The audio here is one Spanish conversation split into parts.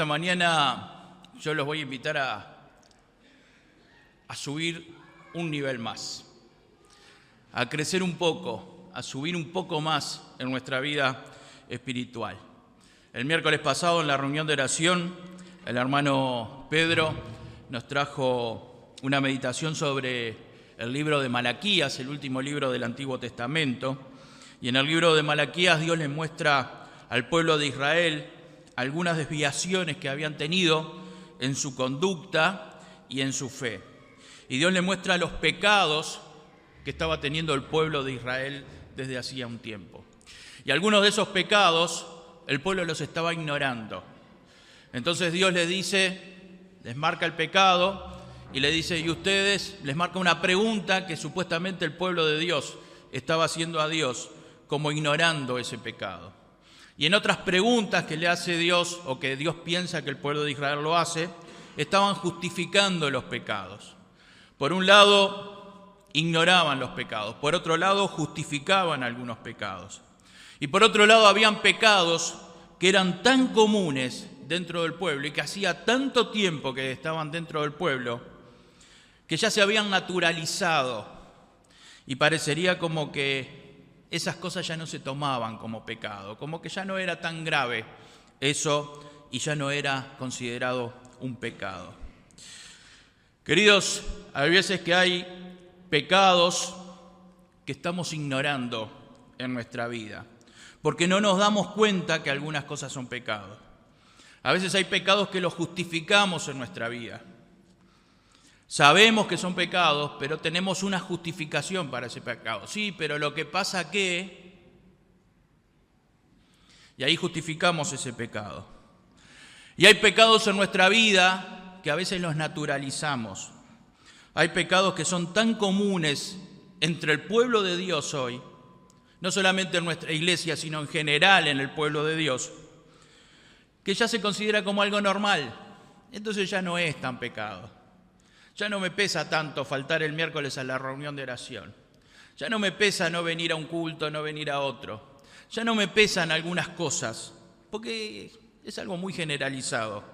esta mañana yo los voy a invitar a subir un nivel más, a crecer un poco, a subir un poco más en nuestra vida espiritual. El miércoles pasado, en la reunión de oración, el hermano Pedro nos trajo una meditación sobre el libro de Malaquías, el último libro del Antiguo Testamento. Y en el libro de Malaquías Dios le muestra al pueblo de Israel algunas desviaciones que habían tenido en su conducta y en su fe. Y Dios le muestra los pecados que estaba teniendo el pueblo de Israel desde hacía un tiempo. Y algunos de esos pecados el pueblo los estaba ignorando. Entonces Dios les dice, les marca el pecado y le dice, y ustedes, les marca una pregunta que supuestamente el pueblo de Dios estaba haciendo a Dios, como ignorando ese pecado. Y en otras preguntas que le hace Dios, o que Dios piensa que el pueblo de Israel lo hace, estaban justificando los pecados. Por un lado, ignoraban los pecados. Por otro lado, justificaban algunos pecados. Y por otro lado, habían pecados que eran tan comunes dentro del pueblo y que hacía tanto tiempo que estaban dentro del pueblo, que ya se habían naturalizado. Y parecería como que esas cosas ya no se tomaban como pecado, como que ya no era tan grave eso y ya no era considerado un pecado. Queridos, hay veces que hay pecados que estamos ignorando en nuestra vida, porque no nos damos cuenta que algunas cosas son pecados. A veces hay pecados que los justificamos en nuestra vida. Sabemos que son pecados, pero tenemos una justificación para ese pecado. Sí, pero lo que pasa que... Y ahí justificamos ese pecado. Y hay pecados en nuestra vida que a veces los naturalizamos. Hay pecados que son tan comunes entre el pueblo de Dios hoy, no solamente en nuestra iglesia, sino en general en el pueblo de Dios, que ya se considera como algo normal. Entonces ya no es tan pecado. Ya no me pesa tanto faltar el miércoles a la reunión de oración. Ya no me pesa no venir a un culto, no venir a otro. Ya no me pesan algunas cosas, porque es algo muy generalizado.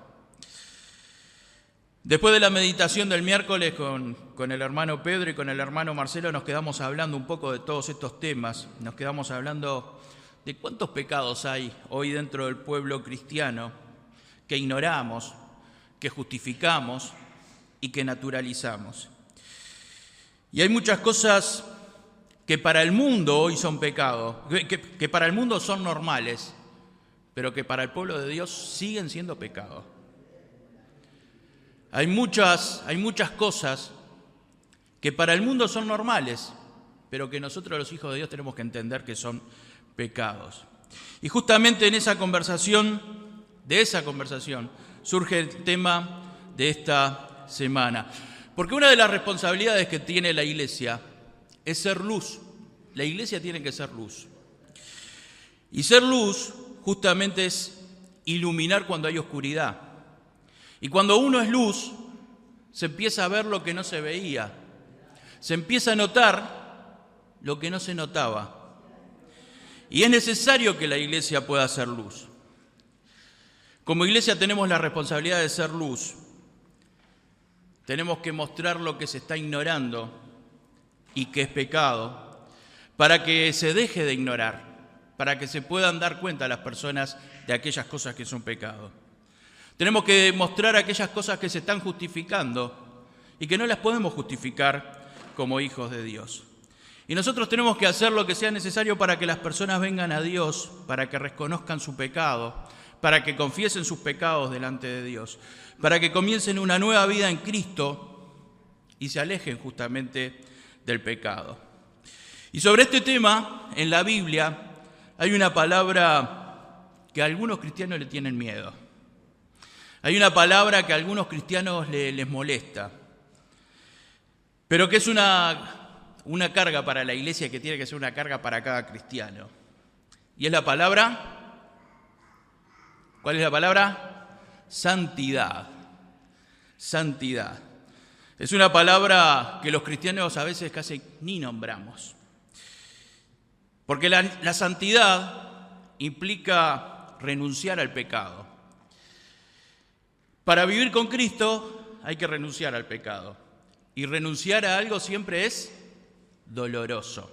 Después de la meditación del miércoles con el hermano Pedro y con el hermano Marcelo nos quedamos hablando un poco de todos estos temas. Nos quedamos hablando de cuántos pecados hay hoy dentro del pueblo cristiano que ignoramos, que justificamos y que naturalizamos. Y hay muchas cosas que para el mundo hoy son pecados, que para el mundo son normales, pero que para el pueblo de Dios siguen siendo pecados. Hay muchas cosas que para el mundo son normales, pero que nosotros los hijos de Dios tenemos que entender que son pecados. Y justamente en esa conversación, surge el tema de esta semana. Porque una de las responsabilidades que tiene la iglesia es ser luz. La iglesia tiene que ser luz. Y ser luz justamente es iluminar cuando hay oscuridad. Y cuando uno es luz, se empieza a ver lo que no se veía. Se empieza a notar lo que no se notaba. Y es necesario que la iglesia pueda ser luz. Como iglesia tenemos la responsabilidad de ser luz. Tenemos que mostrar lo que se está ignorando y que es pecado, para que se deje de ignorar, para que se puedan dar cuenta las personas de aquellas cosas que son pecado. Tenemos que mostrar aquellas cosas que se están justificando y que no las podemos justificar como hijos de Dios. Y nosotros tenemos que hacer lo que sea necesario para que las personas vengan a Dios, para que reconozcan su pecado, para que confiesen sus pecados delante de Dios, para que comiencen una nueva vida en Cristo y se alejen justamente del pecado. Y sobre este tema, en la Biblia, hay una palabra que a algunos cristianos le tienen miedo. Hay una palabra que a algunos cristianos les molesta, pero que es una carga para la iglesia, que tiene que ser una carga para cada cristiano. Y es la palabra, ¿cuál es la palabra? Santidad. Santidad. Es una palabra que los cristianos a veces casi ni nombramos. Porque la santidad implica renunciar al pecado. Para vivir con Cristo hay que renunciar al pecado. Y renunciar a algo siempre es doloroso.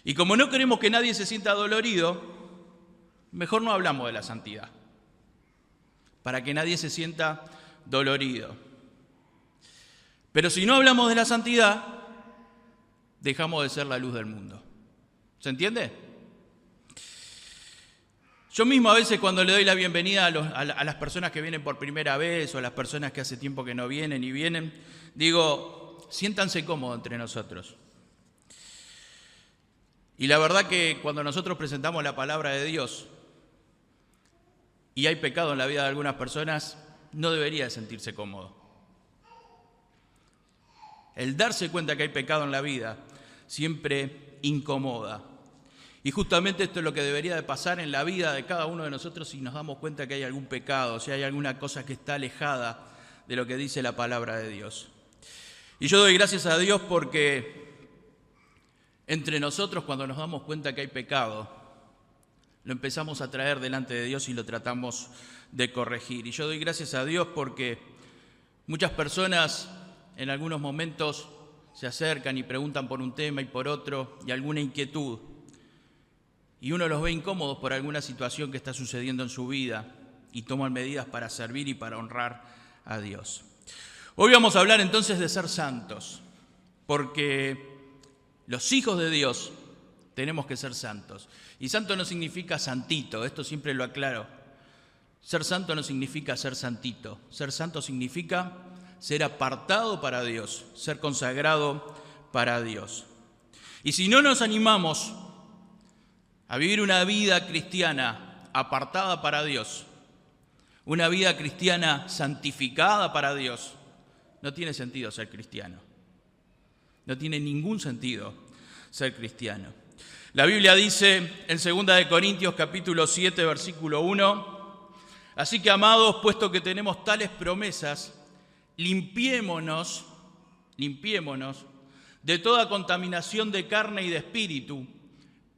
Y como no queremos que nadie se sienta dolorido, mejor no hablamos de la santidad, para que nadie se sienta dolorido. Pero si no hablamos de la santidad, dejamos de ser la luz del mundo. ¿Se entiende? Yo mismo a veces cuando le doy la bienvenida a las personas que vienen por primera vez o a las personas que hace tiempo que no vienen y vienen, digo, siéntanse cómodos entre nosotros. Y la verdad que cuando nosotros presentamos la palabra de Dios y hay pecado en la vida de algunas personas, no debería sentirse cómodo. El darse cuenta que hay pecado en la vida siempre incomoda. Y justamente esto es lo que debería de pasar en la vida de cada uno de nosotros si nos damos cuenta que hay algún pecado, si hay alguna cosa que está alejada de lo que dice la palabra de Dios. Y yo doy gracias a Dios porque entre nosotros, cuando nos damos cuenta que hay pecado, lo empezamos a traer delante de Dios y lo tratamos de corregir. Y yo doy gracias a Dios porque muchas personas en algunos momentos se acercan y preguntan por un tema y por otro y alguna inquietud. Y uno los ve incómodos por alguna situación que está sucediendo en su vida y toman medidas para servir y para honrar a Dios. Hoy vamos a hablar entonces de ser santos, porque los hijos de Dios tenemos que ser santos. Y santo no significa santito, esto siempre lo aclaro. Ser santo no significa ser santito. Ser santo significa ser apartado para Dios, ser consagrado para Dios. Y si no nos animamos a vivir una vida cristiana apartada para Dios, una vida cristiana santificada para Dios, no tiene sentido ser cristiano. No tiene ningún sentido ser cristiano. La Biblia dice en 2 Corintios capítulo 7, versículo 1, así que, amados, puesto que tenemos tales promesas, limpiémonos de toda contaminación de carne y de espíritu,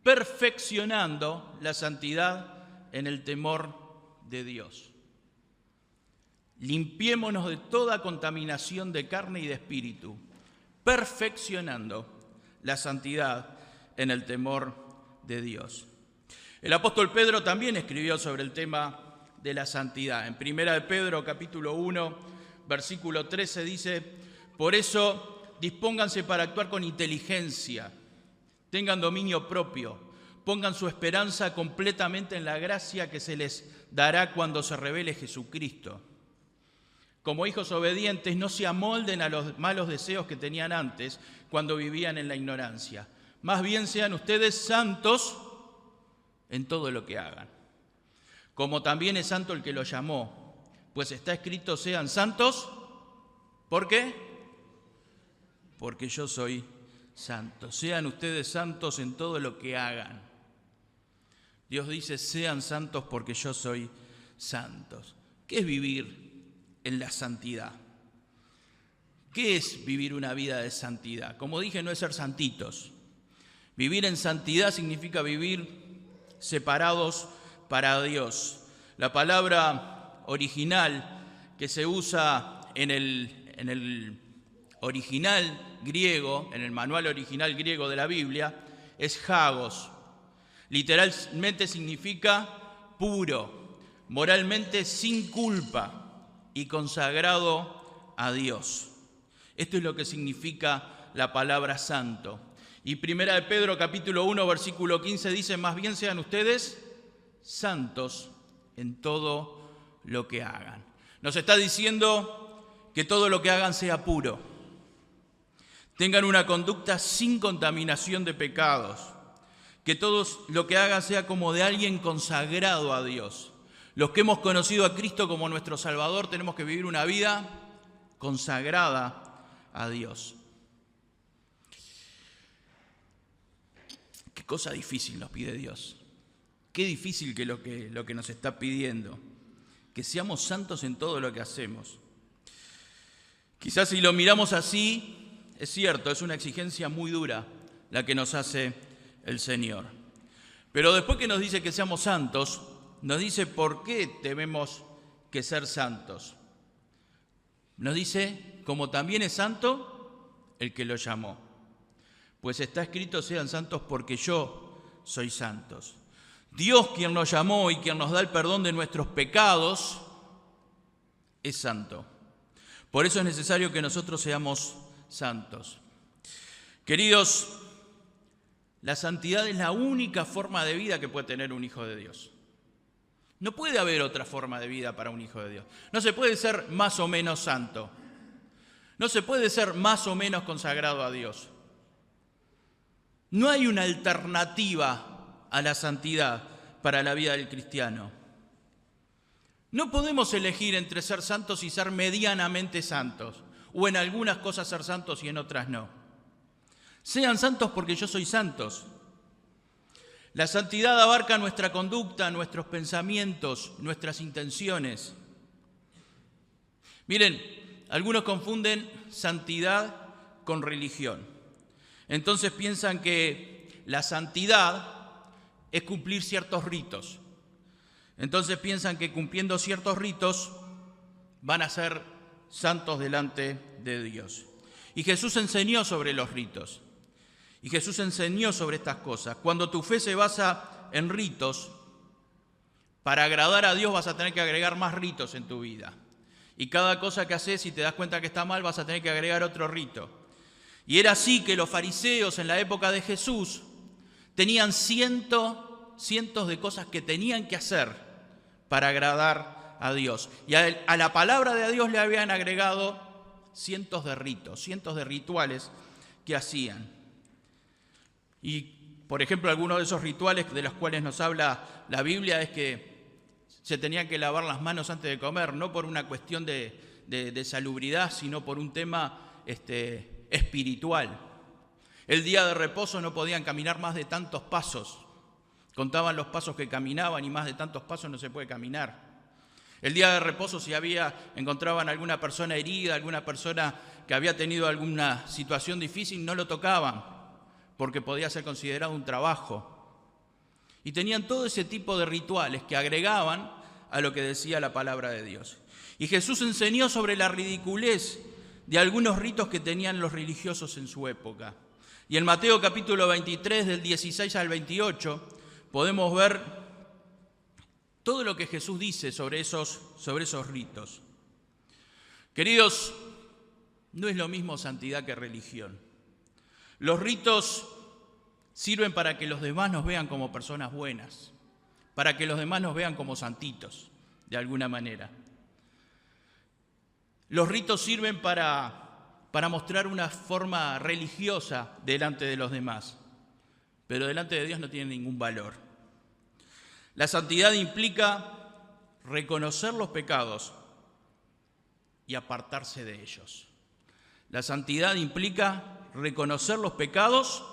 perfeccionando la santidad en el temor de Dios. Limpiémonos de toda contaminación de carne y de espíritu, perfeccionando la santidad en el temor de Dios. El apóstol Pedro también escribió sobre el tema de la santidad. En 1 Pedro capítulo 1, versículo 13 dice, por eso dispónganse para actuar con inteligencia, tengan dominio propio, pongan su esperanza completamente en la gracia que se les dará cuando se revele Jesucristo. Como hijos obedientes, no se amolden a los malos deseos que tenían antes cuando vivían en la ignorancia. Más bien sean ustedes santos en todo lo que hagan. Como también es santo el que los llamó, pues está escrito, sean santos. ¿Por qué? Porque yo soy santo. Sean ustedes santos en todo lo que hagan. Dios dice, sean santos porque yo soy santos. ¿Qué es vivir en la santidad? ¿Qué es vivir una vida de santidad? Como dije, no es ser santitos. Vivir en santidad significa vivir separados para Dios. La palabra original que se usa en el original griego, en el manual original griego de la Biblia, es hagos. Literalmente significa puro, moralmente sin culpa y consagrado a Dios. Esto es lo que significa la palabra santo. Y 1 Pedro capítulo 1, versículo 15 dice, más bien sean ustedes santos en todo lo que hagan. Nos está diciendo que todo lo que hagan sea puro. Tengan una conducta sin contaminación de pecados. Que todo lo que hagan sea como de alguien consagrado a Dios. Los que hemos conocido a Cristo como nuestro Salvador tenemos que vivir una vida consagrada a Dios. Qué cosa difícil nos pide Dios. Qué difícil que lo que nos está pidiendo. Que seamos santos en todo lo que hacemos. Quizás si lo miramos así, es cierto, es una exigencia muy dura la que nos hace el Señor. Pero después que nos dice que seamos santos, nos dice por qué debemos que ser santos. Nos dice, como también es santo el que lo llamó. Pues está escrito, sean santos porque yo soy santos. Dios, quien nos llamó y quien nos da el perdón de nuestros pecados, es santo. Por eso es necesario que nosotros seamos santos. Queridos, la santidad es la única forma de vida que puede tener un hijo de Dios. No puede haber otra forma de vida para un hijo de Dios. No se puede ser más o menos santo. No se puede ser más o menos consagrado a Dios. No hay una alternativa a la santidad para la vida del cristiano. No podemos elegir entre ser santos y ser medianamente santos, o en algunas cosas ser santos y en otras no. Sean santos porque yo soy santos. La santidad abarca nuestra conducta, nuestros pensamientos, nuestras intenciones. Miren, algunos confunden santidad con religión. Entonces piensan que la santidad es cumplir ciertos ritos. Entonces piensan que cumpliendo ciertos ritos van a ser santos delante de Dios. Y Jesús enseñó sobre los ritos. Y Jesús enseñó sobre estas cosas. Cuando tu fe se basa en ritos, para agradar a Dios vas a tener que agregar más ritos en tu vida. Y cada cosa que haces, si te das cuenta que está mal, vas a tener que agregar otro rito. Y era así que los fariseos en la época de Jesús tenían cientos de cosas que tenían que hacer para agradar a Dios. Y a la palabra de Dios le habían agregado cientos de ritos, cientos de rituales que hacían. Y, por ejemplo, algunos de esos rituales de los cuales nos habla la Biblia es que se tenían que lavar las manos antes de comer, no por una cuestión de salubridad, sino por un tema espiritual. El día de reposo no podían caminar más de tantos pasos. Contaban los pasos que caminaban y más de tantos pasos no se puede caminar. El día de reposo, si encontraban alguna persona herida, alguna persona que había tenido alguna situación difícil, no lo tocaban, porque podía ser considerado un trabajo. Y tenían todo ese tipo de rituales que agregaban a lo que decía la palabra de Dios. Y Jesús enseñó sobre la ridiculez de algunos ritos que tenían los religiosos en su época. Y en Mateo capítulo 23, del 16 al 28, podemos ver todo lo que Jesús dice sobre esos ritos. Queridos, no es lo mismo santidad que religión. Los ritos sirven para que los demás nos vean como personas buenas, para que los demás nos vean como santitos, de alguna manera. Los ritos sirven para mostrar una forma religiosa delante de los demás, pero delante de Dios no tienen ningún valor. La santidad implica reconocer los pecados y apartarse de ellos. La santidad implica reconocer los pecados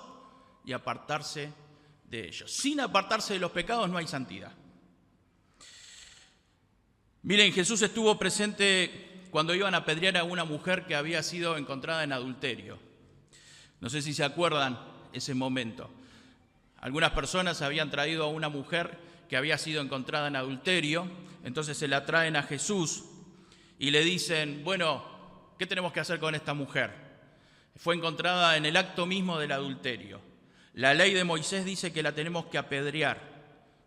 y apartarse de ellos. Sin apartarse de los pecados no hay santidad. Miren, Jesús estuvo presente cuando iban a apedrear a una mujer que había sido encontrada en adulterio. No sé si se acuerdan ese momento. Algunas personas habían traído a una mujer que había sido encontrada en adulterio, entonces se la traen a Jesús y le dicen, bueno, ¿qué tenemos que hacer con esta mujer? Fue encontrada en el acto mismo del adulterio. La ley de Moisés dice que la tenemos que apedrear.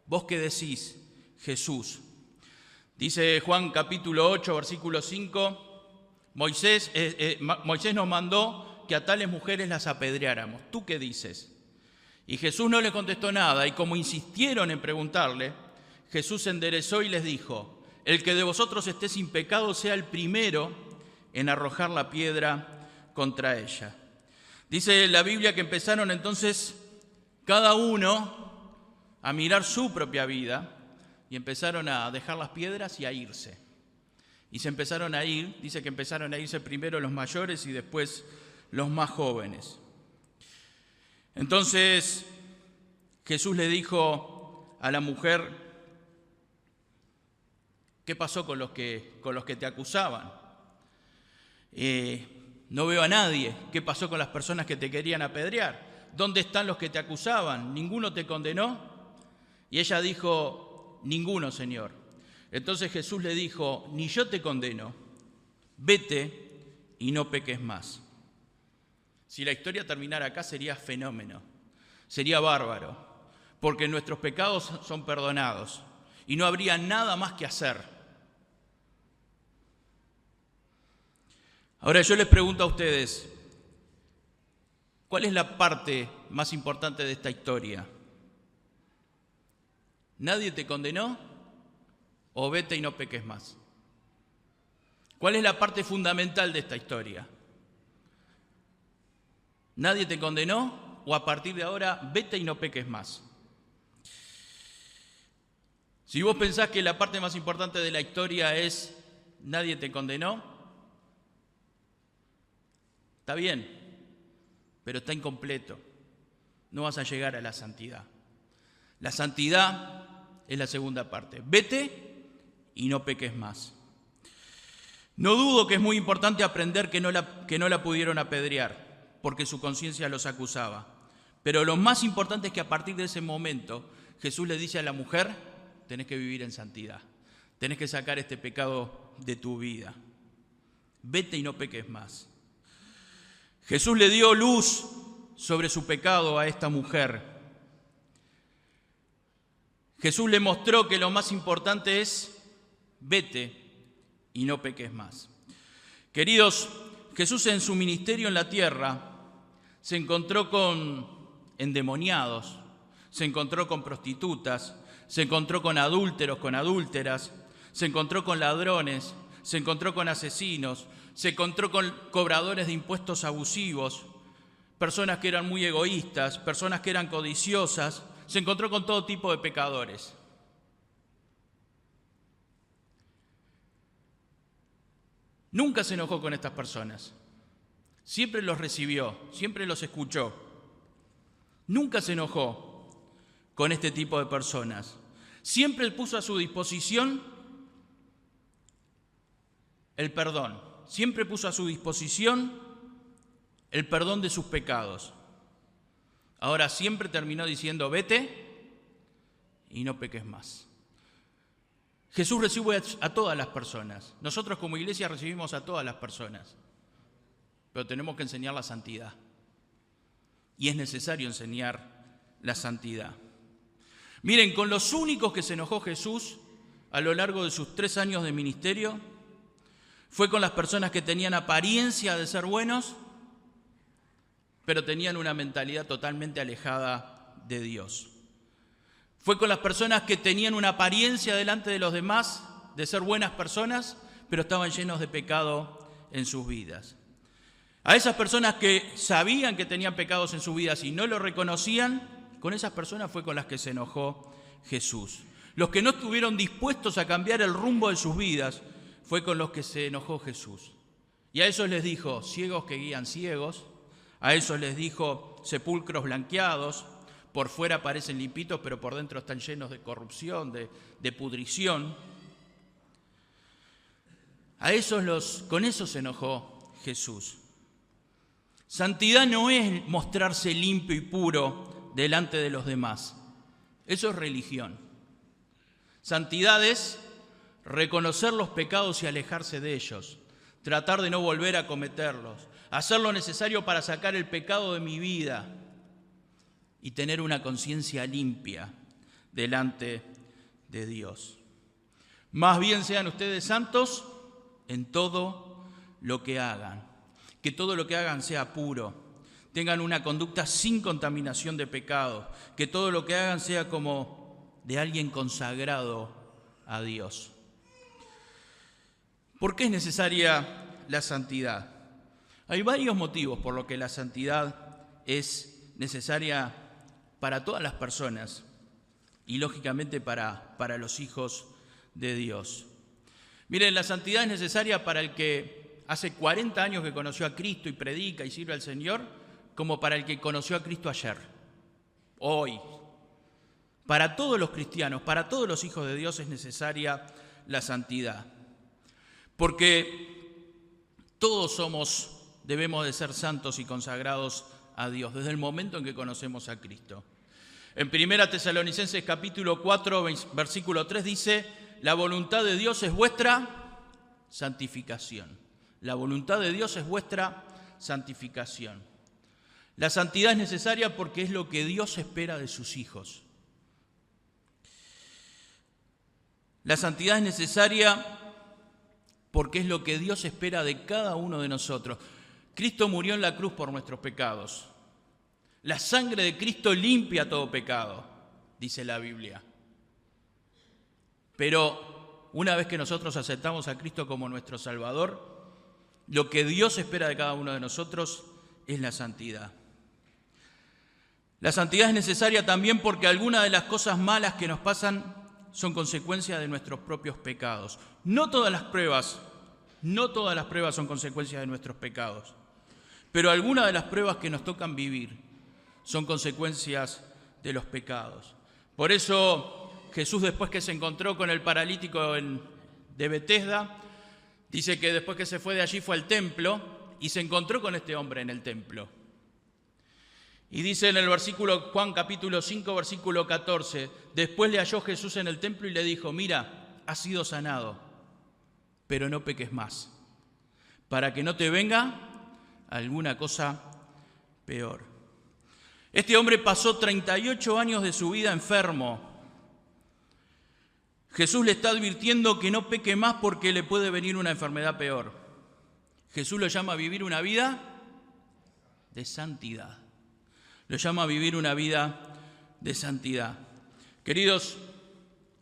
¿Vos qué decís, Jesús? Dice Juan capítulo 8, versículo 5, Moisés nos mandó que a tales mujeres las apedreáramos. ¿Tú qué dices? Y Jesús no les contestó nada, y como insistieron en preguntarle, Jesús se enderezó y les dijo, el que de vosotros esté sin pecado sea el primero en arrojar la piedra contra ella. Dice la Biblia que empezaron entonces cada uno a mirar su propia vida y empezaron a dejar las piedras y a irse. Y se empezaron a ir, dice que empezaron a irse primero los mayores y después los más jóvenes. Entonces Jesús le dijo a la mujer, ¿qué pasó con los que te acusaban? No veo a nadie. ¿Qué pasó con las personas que te querían apedrear? ¿Dónde están los que te acusaban? ¿Ninguno te condenó? Y ella dijo, ninguno, Señor. Entonces Jesús le dijo: ni yo te condeno, vete y no peques más. Si la historia terminara acá sería fenómeno, sería bárbaro, porque nuestros pecados son perdonados y no habría nada más que hacer. Ahora yo les pregunto a ustedes, ¿cuál es la parte más importante de esta historia? ¿Nadie te condenó o vete y no peques más? ¿Cuál es la parte fundamental de esta historia? ¿Nadie te condenó o a partir de ahora vete y no peques más? Si vos pensás que la parte más importante de la historia es nadie te condenó, está bien, pero está incompleto. No vas a llegar a la santidad. La santidad es la segunda parte. Vete y no peques más. No dudo que es muy importante aprender que no la pudieron apedrear, porque su conciencia los acusaba. Pero lo más importante es que a partir de ese momento Jesús le dice a la mujer: tenés que vivir en santidad, tenés que sacar este pecado de tu vida. Vete y no peques más. Jesús le dio luz sobre su pecado a esta mujer. Jesús le mostró que lo más importante es vete y no peques más. Queridos, Jesús en su ministerio en la tierra se encontró con endemoniados, se encontró con prostitutas, se encontró con adúlteros, con adúlteras, se encontró con ladrones, se encontró con asesinos, se encontró con cobradores de impuestos abusivos, personas que eran muy egoístas, personas que eran codiciosas, se encontró con todo tipo de pecadores. Nunca se enojó con estas personas. Siempre los recibió, siempre los escuchó. Nunca se enojó con este tipo de personas. Siempre puso a su disposición el perdón. Siempre puso a su disposición el perdón de sus pecados. Ahora siempre terminó diciendo: vete y no peques más. Jesús recibe a todas las personas. Nosotros como iglesia recibimos a todas las personas. Pero tenemos que enseñar la santidad. Y es necesario enseñar la santidad. Miren, con los únicos que se enojó Jesús a lo largo de sus 3 años de ministerio fue con las personas que tenían apariencia de ser buenos, pero tenían una mentalidad totalmente alejada de Dios. Fue con las personas que tenían una apariencia delante de los demás de ser buenas personas, pero estaban llenos de pecado en sus vidas. A esas personas que sabían que tenían pecados en sus vidas y no lo reconocían, con esas personas fue con las que se enojó Jesús. Los que no estuvieron dispuestos a cambiar el rumbo de sus vidas, fue con los que se enojó Jesús. Y a esos les dijo: ciegos que guían ciegos. A esos les dijo: sepulcros blanqueados. Por fuera parecen limpitos, pero por dentro están llenos de corrupción, de pudrición. Con eso se enojó Jesús. Santidad no es mostrarse limpio y puro delante de los demás. Eso es religión. Santidad es reconocer los pecados y alejarse de ellos, tratar de no volver a cometerlos, hacer lo necesario para sacar el pecado de mi vida y tener una conciencia limpia delante de Dios. Más bien sean ustedes santos en todo lo que hagan, que todo lo que hagan sea puro, tengan una conducta sin contaminación de pecado, que todo lo que hagan sea como de alguien consagrado a Dios. ¿Por qué es necesaria la santidad? Hay varios motivos por los que la santidad es necesaria para todas las personas y lógicamente para los hijos de Dios. Miren, la santidad es necesaria para el que hace 40 años que conoció a Cristo y predica y sirve al Señor, como para el que conoció a Cristo ayer, hoy. Para todos los cristianos, para todos los hijos de Dios es necesaria la santidad. Porque todos debemos de ser santos y consagrados a Dios desde el momento en que conocemos a Cristo. En 1 Tesalonicenses capítulo 4, versículo 3 dice: la voluntad de Dios es vuestra santificación. La voluntad de Dios es vuestra santificación. La santidad es necesaria porque es lo que Dios espera de sus hijos. La santidad es necesaria porque es lo que Dios espera de cada uno de nosotros. Cristo murió en la cruz por nuestros pecados. La sangre de Cristo limpia todo pecado, dice la Biblia. Pero una vez que nosotros aceptamos a Cristo como nuestro Salvador, lo que Dios espera de cada uno de nosotros es la santidad. La santidad es necesaria también porque algunas de las cosas malas que nos pasan son consecuencia de nuestros propios pecados. No todas las pruebas son consecuencia de nuestros pecados, pero algunas de las pruebas que nos tocan vivir son consecuencias de los pecados. Por eso Jesús, después que se encontró con el paralítico de Betesda, dice que después que se fue de allí fue al templo y se encontró con este hombre en el templo. Y dice en el versículo, Juan capítulo 5, versículo 14, después le halló Jesús en el templo y le dijo, mira, has sido sanado, pero no peques más, para que no te venga alguna cosa peor. Este hombre pasó 38 años de su vida enfermo. Jesús le está advirtiendo que no peque más porque le puede venir una enfermedad peor. Jesús lo llama a vivir una vida de santidad. Lo llama a vivir una vida de santidad. Queridos,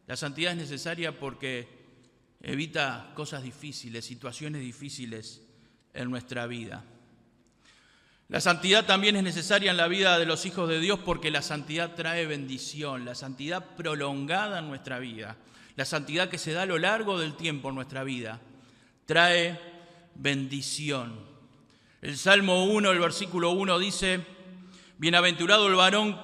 la santidad es necesaria porque evita cosas difíciles, situaciones difíciles en nuestra vida. La santidad también es necesaria en la vida de los hijos de Dios porque la santidad trae bendición, la santidad prolongada en nuestra vida, la santidad que se da a lo largo del tiempo en nuestra vida, trae bendición. El Salmo 1, el versículo 1 dice, bienaventurado el varón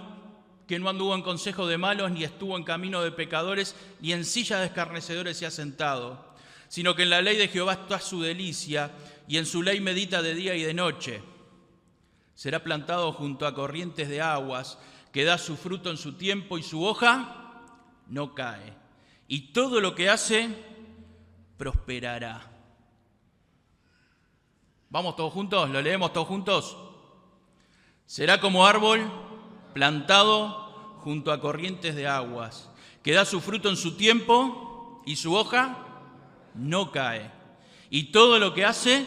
que no anduvo en consejo de malos, ni estuvo en camino de pecadores, ni en silla de escarnecedores se ha sentado, sino que en la ley de Jehová está su delicia, y en su ley medita de día y de noche. Será plantado junto a corrientes de aguas, que da su fruto en su tiempo, y su hoja no cae. Y todo lo que hace, prosperará. ¿Vamos todos juntos? ¿Lo leemos todos juntos? Será como árbol plantado junto a corrientes de aguas, que da su fruto en su tiempo y su hoja no cae. Y todo lo que hace,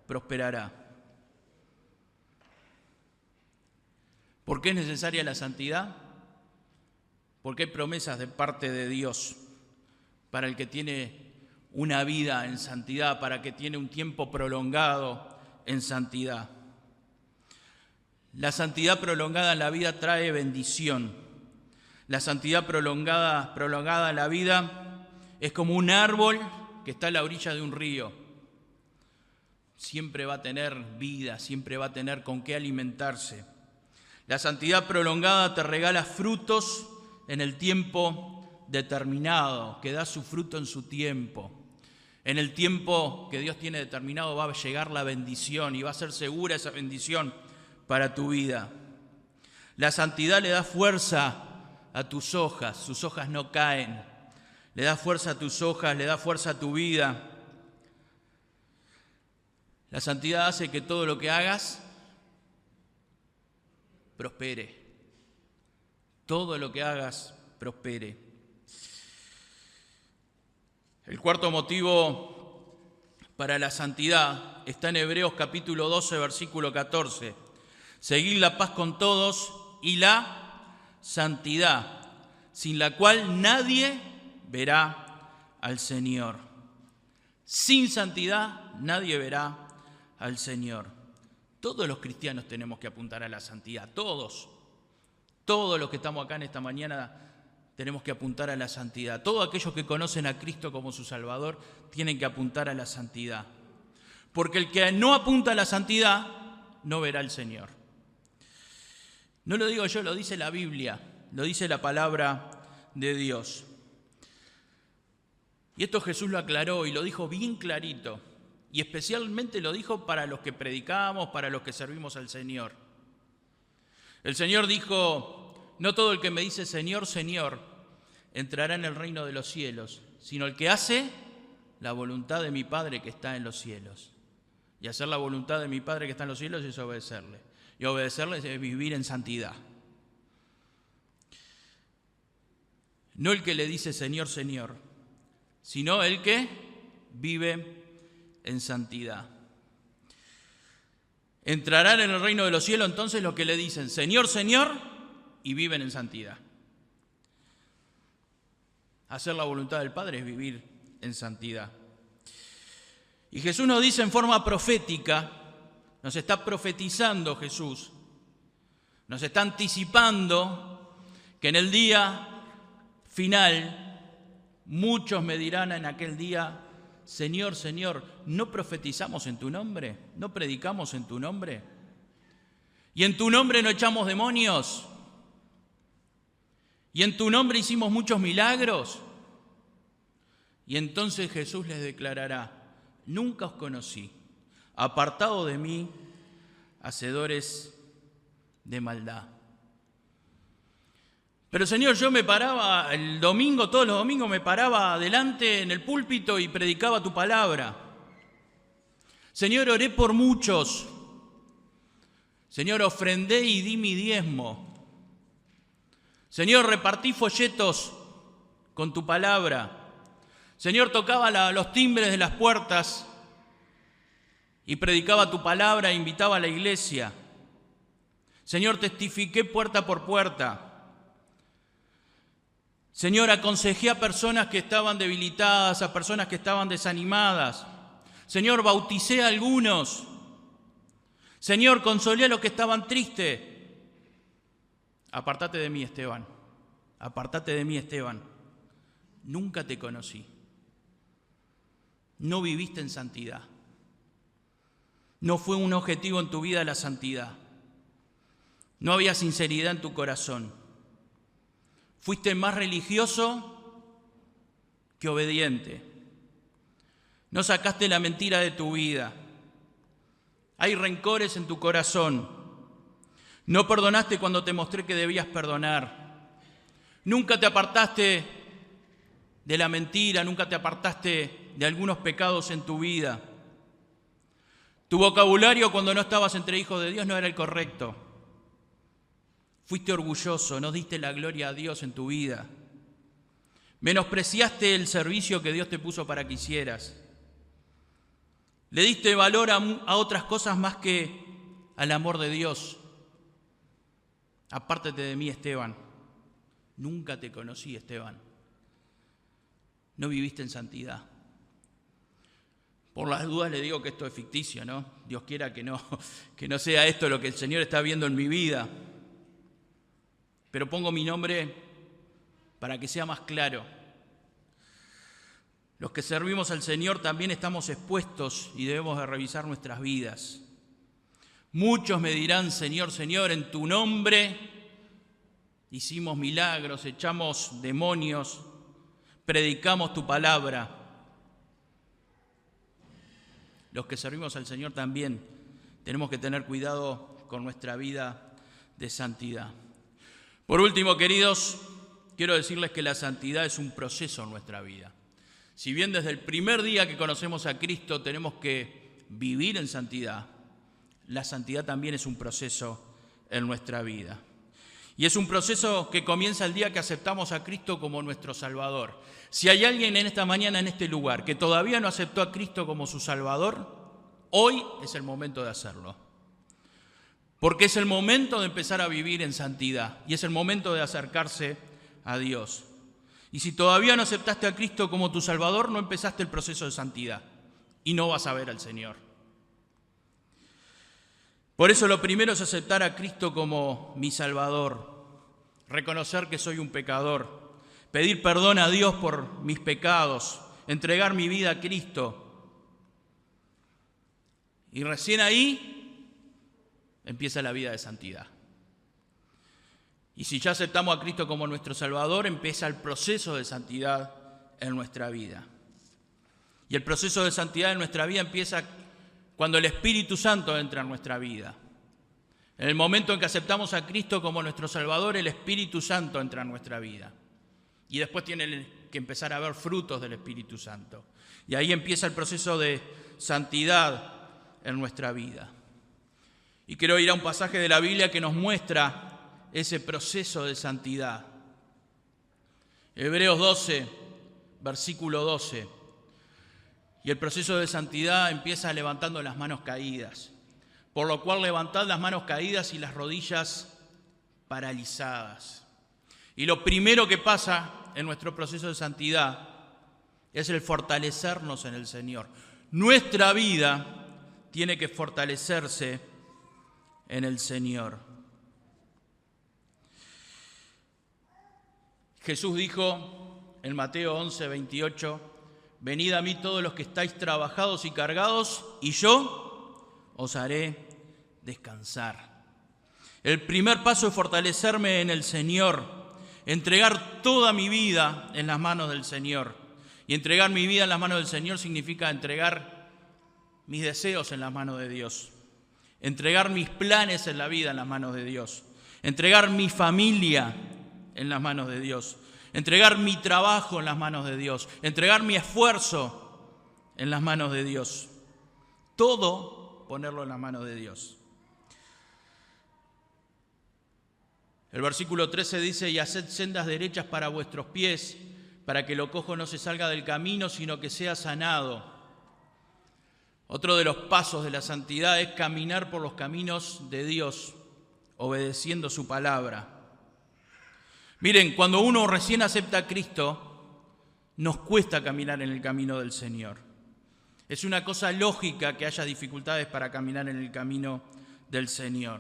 prosperará. ¿Por qué es necesaria la santidad? Porque hay promesas de parte de Dios para el que tiene una vida en santidad, para el que tiene un tiempo prolongado en santidad. La santidad prolongada en la vida trae bendición. La santidad prolongada en la vida es como un árbol que está a la orilla de un río. Siempre va a tener vida, siempre va a tener con qué alimentarse. La santidad prolongada te regala frutos en el tiempo determinado, que da su fruto en su tiempo. En el tiempo que Dios tiene determinado va a llegar la bendición y va a ser segura esa bendición para tu vida. La santidad le da fuerza a tus hojas, sus hojas no caen. Le da fuerza a tus hojas, le da fuerza a tu vida. La santidad hace que todo lo que hagas prospere. Todo lo que hagas prospere. El cuarto motivo para la santidad está en Hebreos capítulo 12, versículo 14. Seguid la paz con todos y la santidad, sin la cual nadie verá al Señor. Sin santidad nadie verá al Señor. Todos los cristianos tenemos que apuntar a la santidad, todos. Todos los que estamos acá en esta mañana tenemos que apuntar a la santidad. Todos aquellos que conocen a Cristo como su Salvador tienen que apuntar a la santidad. Porque el que no apunta a la santidad no verá al Señor. No lo digo yo, lo dice la Biblia, lo dice la palabra de Dios. Y esto Jesús lo aclaró y lo dijo bien clarito. Y especialmente lo dijo para los que predicamos, para los que servimos al Señor. El Señor dijo, no todo el que me dice Señor, Señor, entrará en el reino de los cielos, sino el que hace la voluntad de mi Padre que está en los cielos. Y hacer la voluntad de mi Padre que está en los cielos es obedecerle. Y obedecerle es vivir en santidad. No el que le dice Señor, Señor, sino el que vive en santidad. Entrarán en el reino de los cielos entonces los que le dicen Señor, Señor, y viven en santidad. Hacer la voluntad del Padre es vivir en santidad. Y Jesús nos dice en forma profética, nos está profetizando Jesús, nos está anticipando que en el día final muchos me dirán en aquel día, Señor, Señor, ¿no profetizamos en tu nombre? ¿No predicamos en tu nombre? ¿Y en tu nombre no echamos demonios? ¿Y en tu nombre hicimos muchos milagros? Y entonces Jesús les declarará, nunca os conocí, apartado de mí, hacedores de maldad. Pero Señor, yo me paraba el domingo, todos los domingos me paraba adelante en el púlpito y predicaba tu palabra. Señor, oré por muchos. Señor, ofrendé y di mi diezmo. Señor, repartí folletos con tu palabra. Señor, tocaba los timbres de las puertas y predicaba tu palabra e invitaba a la iglesia. Señor, testifiqué puerta por puerta. Señor, aconsejé a personas que estaban debilitadas, a personas que estaban desanimadas. Señor, bauticé a algunos. Señor, consolé a los que estaban tristes. Apartate de mí, Esteban. Apartate de mí, Esteban. Nunca te conocí. No viviste en santidad. No fue un objetivo en tu vida la santidad. No había sinceridad en tu corazón. Fuiste más religioso que obediente. No sacaste la mentira de tu vida. Hay rencores en tu corazón. No perdonaste cuando te mostré que debías perdonar. Nunca te apartaste de la mentira, nunca te apartaste de algunos pecados en tu vida. Tu vocabulario cuando no estabas entre hijos de Dios no era el correcto. Fuiste orgulloso, no diste la gloria a Dios en tu vida. Menospreciaste el servicio que Dios te puso para que hicieras. Le diste valor a otras cosas más que al amor de Dios. Apártate de mí, Esteban. Nunca te conocí, Esteban. No viviste en santidad. Por las dudas le digo que esto es ficticio, ¿no? Dios quiera que no sea esto lo que el Señor está viendo en mi vida. Pero pongo mi nombre para que sea más claro. Los que servimos al Señor también estamos expuestos y debemos de revisar nuestras vidas. Muchos me dirán, Señor, Señor, en tu nombre hicimos milagros, echamos demonios, predicamos tu palabra. Los que servimos al Señor también tenemos que tener cuidado con nuestra vida de santidad. Por último, queridos, quiero decirles que la santidad es un proceso en nuestra vida. Si bien desde el primer día que conocemos a Cristo tenemos que vivir en santidad, la santidad también es un proceso en nuestra vida. Y es un proceso que comienza el día que aceptamos a Cristo como nuestro Salvador. Si hay alguien en esta mañana, en este lugar, que todavía no aceptó a Cristo como su Salvador, hoy es el momento de hacerlo. Porque es el momento de empezar a vivir en santidad y es el momento de acercarse a Dios. Y si todavía no aceptaste a Cristo como tu Salvador, no empezaste el proceso de santidad y no vas a ver al Señor. Por eso lo primero es aceptar a Cristo como mi Salvador, reconocer que soy un pecador, pedir perdón a Dios por mis pecados, entregar mi vida a Cristo. Y recién ahí empieza la vida de santidad. Y si ya aceptamos a Cristo como nuestro Salvador, empieza el proceso de santidad en nuestra vida. Y el proceso de santidad en nuestra vida empieza cuando el Espíritu Santo entra en nuestra vida. En el momento en que aceptamos a Cristo como nuestro Salvador, el Espíritu Santo entra en nuestra vida. Y después tiene que empezar a ver frutos del Espíritu Santo. Y ahí empieza el proceso de santidad en nuestra vida. Y quiero ir a un pasaje de la Biblia que nos muestra ese proceso de santidad. Hebreos 12, versículo 12. Y el proceso de santidad empieza levantando las manos caídas. Por lo cual levantad las manos caídas y las rodillas paralizadas. Y lo primero que pasa en nuestro proceso de santidad es el fortalecernos en el Señor. Nuestra vida tiene que fortalecerse en el Señor. Jesús dijo en Mateo 11, 28, venid a mí todos los que estáis trabajados y cargados, y yo os haré descansar. El primer paso es fortalecerme en el Señor, entregar toda mi vida en las manos del Señor. Y entregar mi vida en las manos del Señor significa entregar mis deseos en las manos de Dios, entregar mis planes en la vida en las manos de Dios, entregar mi familia en las manos de Dios, entregar mi trabajo en las manos de Dios, entregar mi esfuerzo en las manos de Dios. Todo ponerlo en las manos de Dios. El versículo 13 dice, y haced sendas derechas para vuestros pies, para que lo cojo no se salga del camino, sino que sea sanado. Otro de los pasos de la santidad es caminar por los caminos de Dios, obedeciendo su palabra. Miren, cuando uno recién acepta a Cristo, nos cuesta caminar en el camino del Señor. Es una cosa lógica que haya dificultades para caminar en el camino del Señor.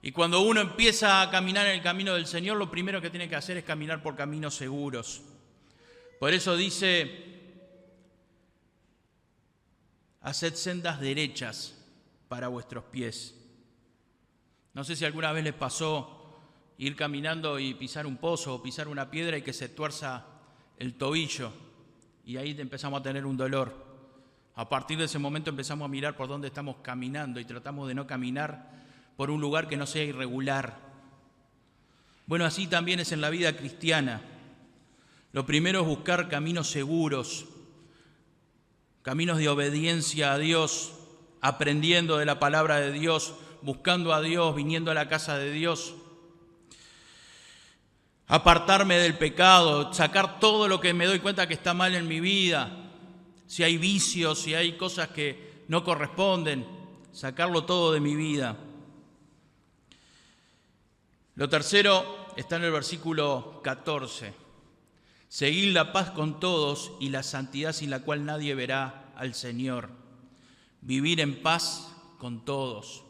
Y cuando uno empieza a caminar en el camino del Señor, lo primero que tiene que hacer es caminar por caminos seguros. Por eso dice, haced sendas derechas para vuestros pies. No sé si alguna vez les pasó ir caminando y pisar un pozo o pisar una piedra y que se tuerza el tobillo. Y ahí empezamos a tener un dolor. A partir de ese momento empezamos a mirar por dónde estamos caminando y tratamos de no caminar por un lugar que no sea irregular. Bueno, así también es en la vida cristiana. Lo primero es buscar caminos seguros, caminos de obediencia a Dios, aprendiendo de la palabra de Dios, buscando a Dios, viniendo a la casa de Dios. Apartarme del pecado, sacar todo lo que me doy cuenta que está mal en mi vida. Si hay vicios, si hay cosas que no corresponden, sacarlo todo de mi vida. Lo tercero está en el versículo 14. Seguid la paz con todos y la santidad sin la cual nadie verá al Señor. Vivir en paz con todos.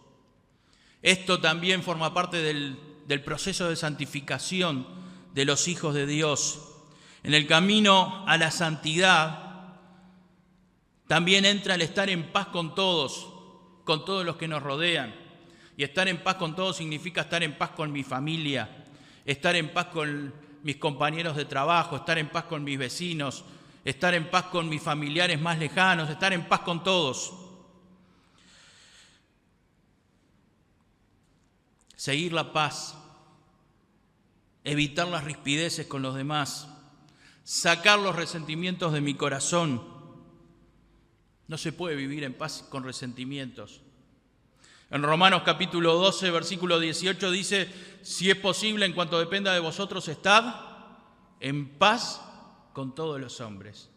Esto también forma parte del proceso de santificación de los hijos de Dios. En el camino a la santidad también entra el estar en paz con todos los que nos rodean. Y estar en paz con todos significa estar en paz con mi familia, estar en paz con mis compañeros de trabajo, estar en paz con mis vecinos, estar en paz con mis familiares más lejanos, estar en paz con todos. Seguir la paz, evitar las rispideces con los demás, sacar los resentimientos de mi corazón. No se puede vivir en paz con resentimientos. En Romanos capítulo 12, versículo 18 dice, si es posible, en cuanto dependa de vosotros, estad en paz con todos los hombres.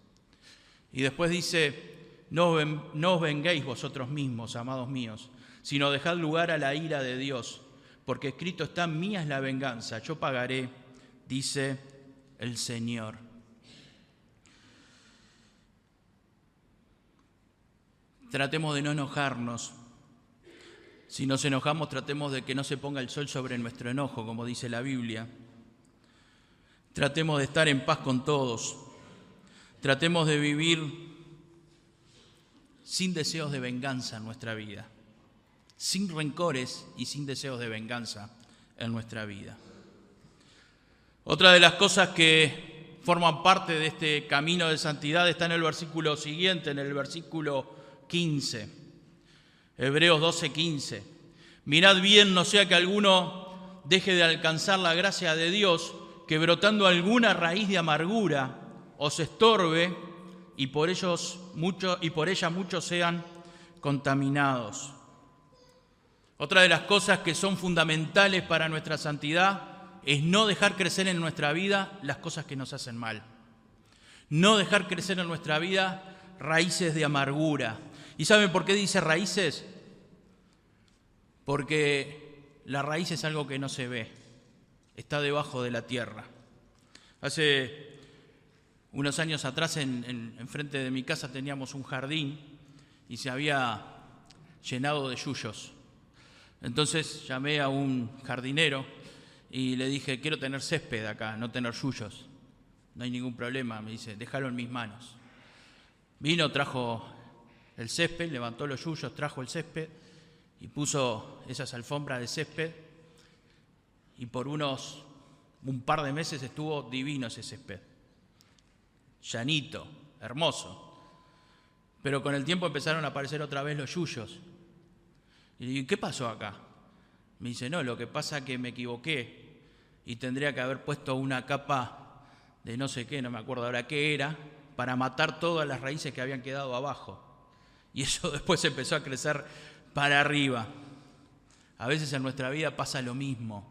Y después dice, no os venguéis vosotros mismos, amados míos, sino dejad lugar a la ira de Dios, porque escrito está, mía es la venganza, yo pagaré, dice el Señor. Tratemos de no enojarnos. Si nos enojamos, tratemos de que no se ponga el sol sobre nuestro enojo, como dice la Biblia. Tratemos de estar en paz con todos. Tratemos de vivir sin deseos de venganza en nuestra vida, sin rencores y sin deseos de venganza en nuestra vida. Otra de las cosas que forman parte de este camino de santidad está en el versículo siguiente, en el versículo 15. Hebreos 12:15. Mirad bien, no sea que alguno deje de alcanzar la gracia de Dios, que brotando alguna raíz de amargura os estorbe y por ella muchos sean contaminados. Otra de las cosas que son fundamentales para nuestra santidad es no dejar crecer en nuestra vida las cosas que nos hacen mal. No dejar crecer en nuestra vida raíces de amargura. ¿Y saben por qué dice raíces? Porque la raíz es algo que no se ve, está debajo de la tierra. Hace unos años atrás, enfrente de mi casa teníamos un jardín y se había llenado de yuyos. Entonces llamé a un jardinero y le dije, quiero tener césped acá, no tener yuyos. No hay ningún problema, me dice, déjalo en mis manos. Vino, trajo el césped, levantó los yuyos, trajo el césped y puso esas alfombras de césped y por un par de meses estuvo divino ese césped. Llanito, hermoso. Pero con el tiempo empezaron a aparecer otra vez los yuyos. Y le digo, ¿qué pasó acá? Me dice, no, lo que pasa es que me equivoqué y tendría que haber puesto una capa de no sé qué, no me acuerdo ahora qué era, para matar todas las raíces que habían quedado abajo. Y eso después empezó a crecer para arriba. A veces en nuestra vida pasa lo mismo.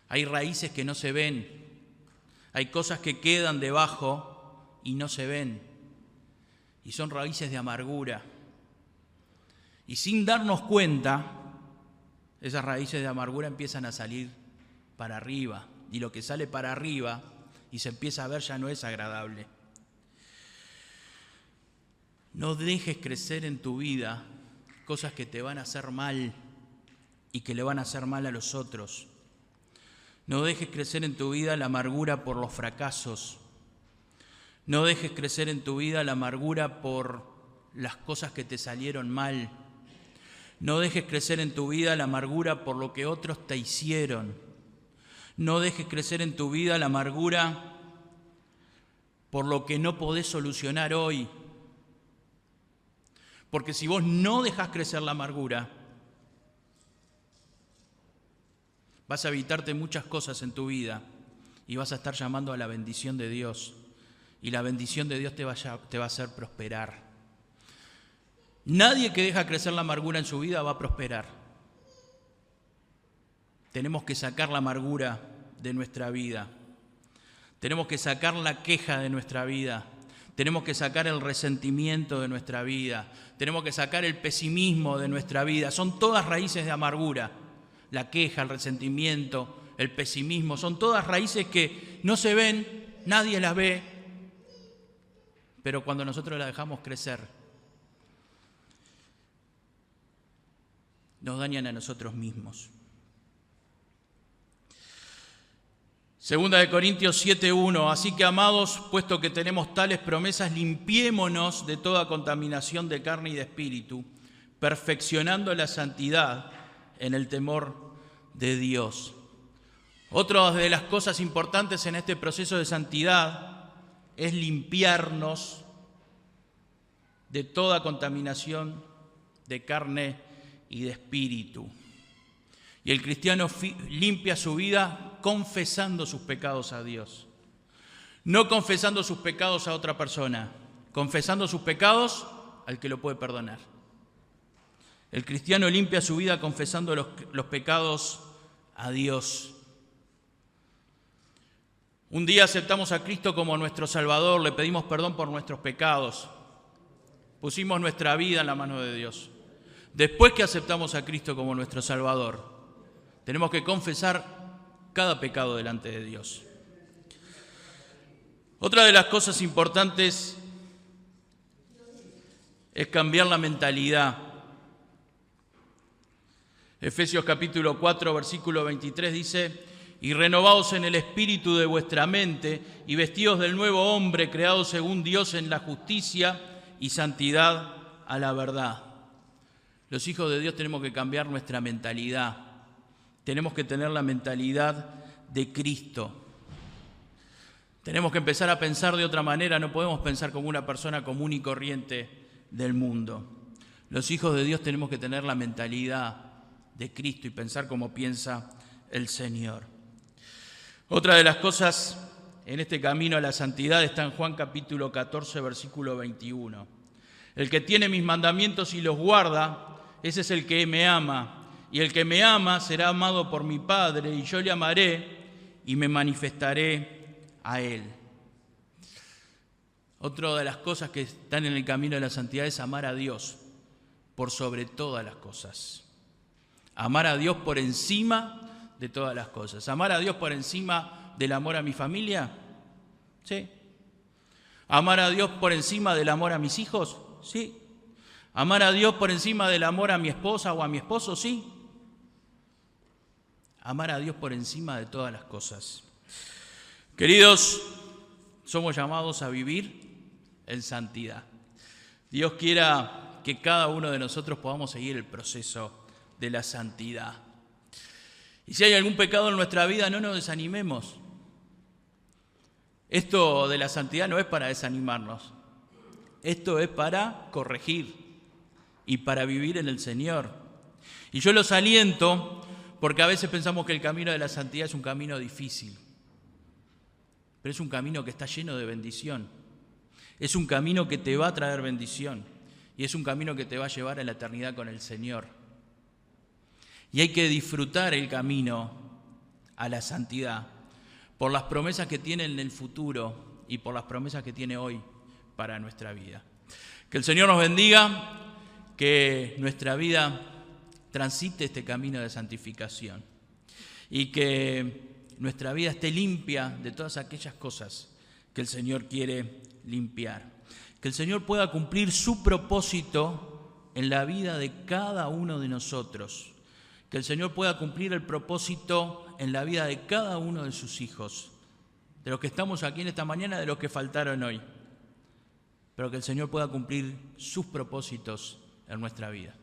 Hay raíces que no se ven, hay cosas que quedan debajo y no se ven. Y son raíces de amargura. Y sin darnos cuenta, esas raíces de amargura empiezan a salir para arriba. Y lo que sale para arriba y se empieza a ver ya no es agradable. No dejes crecer en tu vida cosas que te van a hacer mal y que le van a hacer mal a los otros. No dejes crecer en tu vida la amargura por los fracasos. No dejes crecer en tu vida la amargura por las cosas que te salieron mal. No dejes crecer en tu vida la amargura por lo que otros te hicieron. No dejes crecer en tu vida la amargura por lo que no podés solucionar hoy. Porque si vos no dejás crecer la amargura, vas a evitarte muchas cosas en tu vida y vas a estar llamando a la bendición de Dios. Y la bendición de Dios te va a hacer prosperar. Nadie que deja crecer la amargura en su vida va a prosperar. Tenemos que sacar la amargura de nuestra vida. Tenemos que sacar la queja de nuestra vida. Tenemos que sacar el resentimiento de nuestra vida. Tenemos que sacar el pesimismo de nuestra vida. Son todas raíces de amargura. La queja, el resentimiento, el pesimismo, son todas raíces que no se ven, nadie las ve, pero cuando nosotros las dejamos crecer, nos dañan a nosotros mismos. Segunda de Corintios 7:1, así que amados, puesto que tenemos tales promesas, limpiémonos de toda contaminación de carne y de espíritu, perfeccionando la santidad en el temor de Dios. Otra de las cosas importantes en este proceso de santidad es limpiarnos de toda contaminación de carne y de espíritu. Y el cristiano limpia su vida confesando sus pecados a Dios. No confesando sus pecados a otra persona, confesando sus pecados al que lo puede perdonar. El cristiano limpia su vida confesando los pecados a Dios. Un día aceptamos a Cristo como nuestro Salvador, le pedimos perdón por nuestros pecados. Pusimos nuestra vida en la mano de Dios. Después que aceptamos a Cristo como nuestro Salvador, tenemos que confesar cada pecado delante de Dios. Otra de las cosas importantes es cambiar la mentalidad. Efesios capítulo 4, versículo 23 dice: y renovaos en el espíritu de vuestra mente y vestidos del nuevo hombre creado según Dios en la justicia y santidad a la verdad. Los hijos de Dios tenemos que cambiar nuestra mentalidad. Tenemos que tener la mentalidad de Cristo. Tenemos que empezar a pensar de otra manera. No podemos pensar como una persona común y corriente del mundo. Los hijos de Dios tenemos que tener la mentalidad de Cristo y pensar como piensa el Señor. Otra de las cosas en este camino a la santidad está en Juan capítulo 14, versículo 21. El que tiene mis mandamientos y los guarda, ese es el que me ama. Y el que me ama será amado por mi Padre, y yo le amaré y me manifestaré a él. Otra de las cosas que están en el camino de la santidad es amar a Dios por sobre todas las cosas. Amar a Dios por encima de todas las cosas. Amar a Dios por encima del amor a mi familia. Sí. Amar a Dios por encima del amor a mis hijos. Sí. Amar a Dios por encima del amor a mi esposa o a mi esposo. Sí. Amar a Dios por encima de todas las cosas. Queridos, somos llamados a vivir en santidad. Dios quiera que cada uno de nosotros podamos seguir el proceso de la santidad. Y si hay algún pecado en nuestra vida, no nos desanimemos. Esto de la santidad no es para desanimarnos. Esto es para corregir y para vivir en el Señor. Y yo los aliento porque a veces pensamos que el camino de la santidad es un camino difícil. Pero es un camino que está lleno de bendición. Es un camino que te va a traer bendición. Y es un camino que te va a llevar a la eternidad con el Señor. Y hay que disfrutar el camino a la santidad por las promesas que tiene en el futuro y por las promesas que tiene hoy para nuestra vida. Que el Señor nos bendiga, que nuestra vida transite este camino de santificación y que nuestra vida esté limpia de todas aquellas cosas que el Señor quiere limpiar. Que el Señor pueda cumplir su propósito en la vida de cada uno de nosotros. Que el Señor pueda cumplir el propósito en la vida de cada uno de sus hijos, de los que estamos aquí en esta mañana, de los que faltaron hoy. Pero que el Señor pueda cumplir sus propósitos en nuestra vida.